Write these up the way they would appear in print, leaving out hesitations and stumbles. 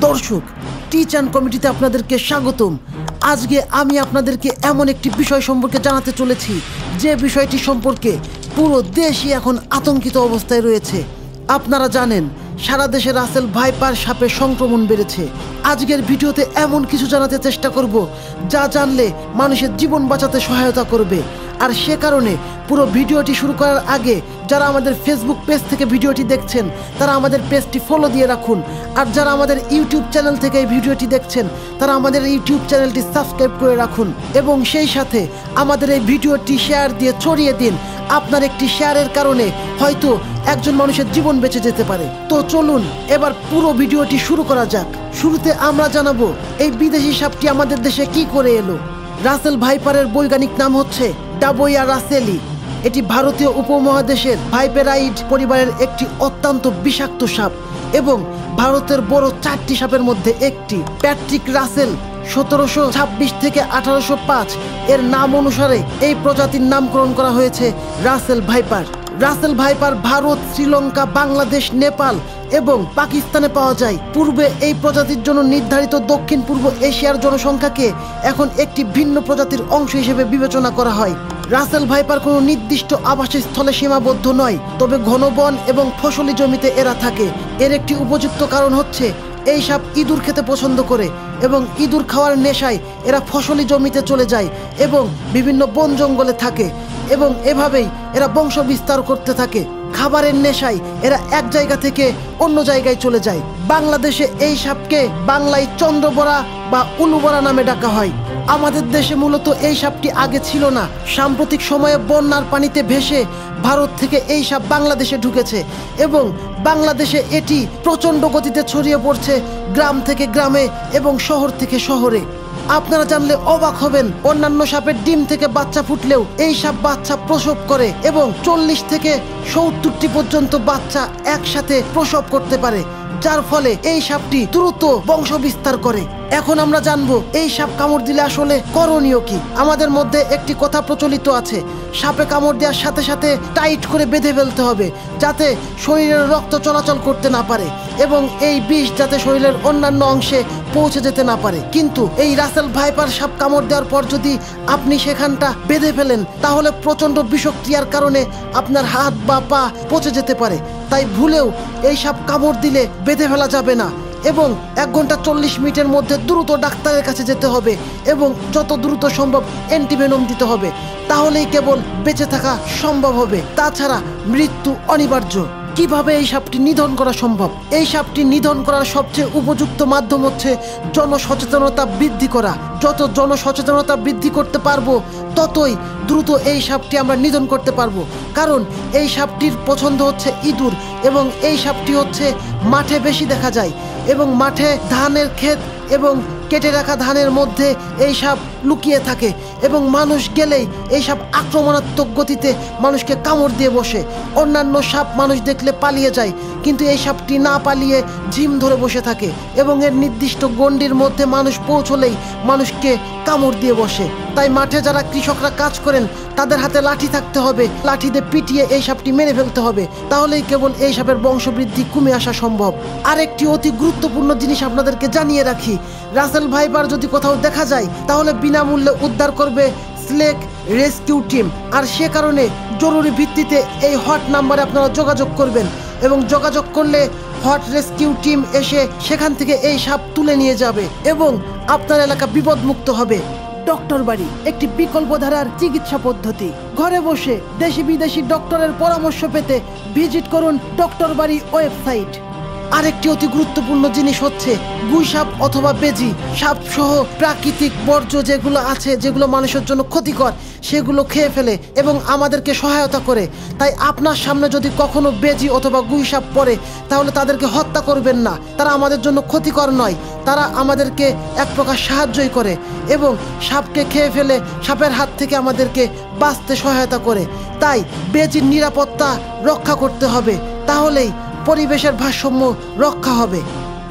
দর্শক, টিচান কমিটিতে আপনাদেরকে স্বাগতম। আজকে আমি আপনাদেরকে এমন একটি বিষয় সম্পর্কে জানাতে চলেছি যে বিষয়টি সম্পর্কে পুরো দেশই এখন আতঙ্কিত অবস্থায় রয়েছে। আপনারা জানেন সারা দেশে রাসেল ভাইপার সাপের সংক্রমণ বেড়েছে। আজকের ভিডিওতে এমন কিছু জানাতে চেষ্টা করব যা জানলে মানুষের জীবন বাঁচাতে সহায়তা করবে। আর সে কারণে পুরো ভিডিওটি শুরু করার আগে যারা আমাদের ফেসবুক পেজ থেকে ভিডিওটি দেখছেন তারা আমাদের পেজটি ফলো দিয়ে রাখুন। আর যারা আমাদের ইউটিউব চ্যানেল থেকে এই ভিডিওটি দেখছেন তারা আমাদের ইউটিউব চ্যানেলটি সাবস্ক্রাইব করে রাখুন এবং সেই সাথে আমাদের এই ভিডিওটি শেয়ার দিয়ে ছড়িয়ে দিন। আপনার একটি শেয়ারের কারণে হয়তো একজন মানুষের জীবন বেঁচে যেতে পারে। তো চলুন এবার পুরো ভিডিওটি শুরু করা যাক। শুরুতে আমরা জানাবো এই বিদেশি সাপটি আমাদের দেশে কি করে এলো। রাসেল ভাইপারের বৈজ্ঞানিক নাম হচ্ছে ডাবোইয়া রাসেলি। এটি ভারতীয় উপমহাদেশের ভাইপেরাইড পরিবারের একটি অত্যন্ত বিষাক্ত সাপ এবং ভারতের বড় 4টি সাপের মধ্যে একটি। প্যাট্রিক রাসেল 1726 থেকে 1805 এর নাম অনুসারে এই প্রজাতির নামকরণ করা হয়েছে Russell viper. Russell viper Bharat, Sri Lanka, Bangladesh, Nepal এবং পাকিস্তানে পাওয়া যায়। পূর্বে এই প্রজাতির জন্য নির্ধারিত দক্ষিণ পূর্ব এশিয়ার জনসংখ্যাকে এখন একটি ভিন্ন প্রজাতির অংশ হিসেবে বিবেচনা করা হয়। রাসেল ভাইপার কোনো নির্দিষ্ট আবাসস্থলে সীমাবদ্ধ নয়, তবে ঘন বন এবং ফসলি জমিতে এরা থাকে। এর একটি উপযুক্ত কারণ হচ্ছে এই সাপ ইঁদুর খেতে পছন্দ করে এবং ইঁদুর খাওয়ার নেশায় এরা ফসলি জমিতে চলে যায় এবং বিভিন্ন বন জঙ্গলে থাকে এবং এভাবেই এরা বংশ বিস্তার করতে থাকে। খাবারের নেশায় এরা এক জায়গা থেকে অন্য জায়গায় চলে যায়। বাংলাদেশে এই সাপকে বাংলায় চন্দ্রবড়া বা উলুবড়া নামে ডাকা হয়। আমাদের দেশে মূলত এই সাপটি আগে ছিল না। সাম্প্রতিক সময়ে বন্যার পানিতে ভেসে ভারত থেকে এই সাপ বাংলাদেশে ঢুকেছে এবং বাংলাদেশে এটি প্রচণ্ড গতিতে ছড়িয়ে পড়ছে গ্রাম থেকে গ্রামে এবং শহর থেকে শহরে। আপনারা জানলে অবাক হবেন, অন্যান্য সাপের ডিম থেকে বাচ্চা ফুটলেও এই সাপ বাচ্চা প্রসব করে এবং 40 থেকে 70টি পর্যন্ত বাচ্চা একসাথে প্রসব করতে পারে, যার ফলে এই সাপটি দ্রুত বংশ বিস্তার করে। এখন আমরা জানবো এই সাপ কামড় দিলে আসলে করণীয় কি। আমাদের মধ্যে একটি কথা প্রচলিত আছে, সাপে কামড় দেওয়ার সাথে সাথে টাইট করে বেঁধে ফেলতে হবে যাতে শরীরের রক্ত চলাচল করতে না পারে এবং এই বিষ যাতে শরীরের অন্যান্য অংশে পৌঁছে যেতে না পারে। কিন্তু এই রাসেল ভাইপার সাপ কামড় দেওয়ার পর যদি আপনি সেখানটা বেঁধে ফেলেন তাহলে প্রচণ্ড বিষক্রিয়ার কারণে আপনার হাত বা পা পচে যেতে পারে। তাই ভুলেও এই সাপ কামড় দিলে বেঁধে ফেলা যাবে না এবং 1 ঘন্টা 40 মিনিটের মধ্যে দ্রুত ডাক্তারের কাছে যেতে হবে এবং যত দ্রুত সম্ভব অ্যান্টিভেনম দিতে হবে। তাহলেই কেবল বেঁচে থাকা সম্ভব হবে, তাছাড়া মৃত্যু অনিবার্য। কিভাবে এই সাপটি নিধন করা সম্ভব? এই সাপটি নিধন করার সবচেয়ে উপযুক্ত মাধ্যম হচ্ছে জনসচেতনতা বৃদ্ধি করা। যত জনসচেতনতা বৃদ্ধি করতে পারবো ততই দ্রুত এই সাপটি আমরা নিধন করতে পারবো। কারণ এই সাপটির পছন্দ হচ্ছে ইঁদুর এবং এই সাপটি হচ্ছে মাঠে বেশি দেখা যায় এবং মাঠে ধানের ক্ষেত এবং কেটে রাখা ধানের মধ্যে এই সাপ লুকিয়ে থাকে এবং মানুষ গেলেই এই সাপ আক্রমণাত্মক গতিতে মানুষকে কামড় দিয়ে বসে। অন্যান্য সাপ মানুষ দেখলে পালিয়ে যায়, কিন্তু এই সাপটি না পালিয়ে ঝিম ধরে বসে থাকে এবং এর নির্দিষ্ট গণ্ডির মধ্যে মানুষ পৌঁছলেই মানুষকে কামড় দিয়ে বসে। তাই মাঠে যারা কৃষকরা কাজ করেন তাদের হাতে লাঠি থাকতে হবে, লাঠি দিয়ে পিটিয়ে এই সাপটি মেরে ফেলতে হবে, তাহলেই কেবল এই সাপের বংশবৃদ্ধি কমে আসা সম্ভব। আরেকটি অতি গুরুত্বপূর্ণ জিনিস আপনাদেরকে জানিয়ে রাখি, রাসেল ভাইপার যদি কোথাও দেখা যায় তাহলে বিনামূল্যে উদ্ধার করবে স্লেক রেস্কিউ টিম। আর সে কারণে জরুরি ভিত্তিতে এই হট নাম্বারে আপনারা যোগাযোগ করবেন এবং যোগাযোগ করলে হট রেস্কিউ টিম এসে সেখান থেকে এই সাপ তুলে নিয়ে যাবে এবং আপনার এলাকা বিপদমুক্ত হবে। ডক্টর বাড়ি একটি বিকল্প ধারার চিকিৎসা পদ্ধতি। ঘরে বসে দেশি বিদেশি ডক্টরের পরামর্শ পেতে ভিজিট করুন ডক্টর বাড়ি ওয়েবসাইট। আরেকটি অতি গুরুত্বপূর্ণ জিনিস হচ্ছে গুই সাপ অথবা বেজি সাপ সহ প্রাকৃতিক বর্জ্য যেগুলো আছে, যেগুলো মানুষের জন্য ক্ষতিকর, সেগুলো খেয়ে ফেলে এবং আমাদেরকে সহায়তা করে। তাই আপনার সামনে যদি কখনো বেজি অথবা গুই সাপ পড়ে তাহলে তাদেরকে হত্যা করবেন না। তারা আমাদের জন্য ক্ষতিকর নয়, তারা আমাদেরকে এক প্রকার সাহায্যই করে এবং সাপকে খেয়ে ফেলে সাপের হাত থেকে আমাদেরকে বাঁচতে সহায়তা করে। তাই বেজির নিরাপত্তা রক্ষা করতে হবে, তাহলেই পরিবেশের ভারসাম্য রক্ষা হবে।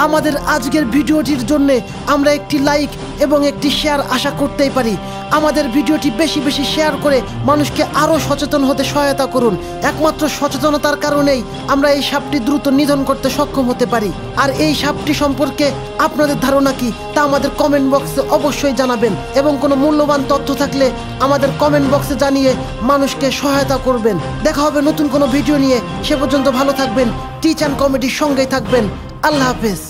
আমাদের আজকের ভিডিওটির জন্য আমরা একটি লাইক এবং একটি শেয়ার আশা করতেই পারি। আমাদের ভিডিওটি বেশি বেশি শেয়ার করে মানুষকে আরও সচেতন হতে সহায়তা করুন। একমাত্র সচেতনতার কারণেই আমরা এই সাপটি দ্রুত নিধন করতে সক্ষম হতে পারি। আর এই সাপটি সম্পর্কে আপনাদের ধারণা কি তা আমাদের কমেন্ট বক্সে অবশ্যই জানাবেন, এবং কোনো মূল্যবান তথ্য থাকলে আমাদের কমেন্ট বক্সে জানিয়ে মানুষকে সহায়তা করবেন। দেখা হবে নতুন কোনো ভিডিও নিয়ে। সে পর্যন্ত ভালো থাকবেন, টিচ অ্যান্ড কমেডির সঙ্গেই থাকবেন। আল্লাহ হাফেজ।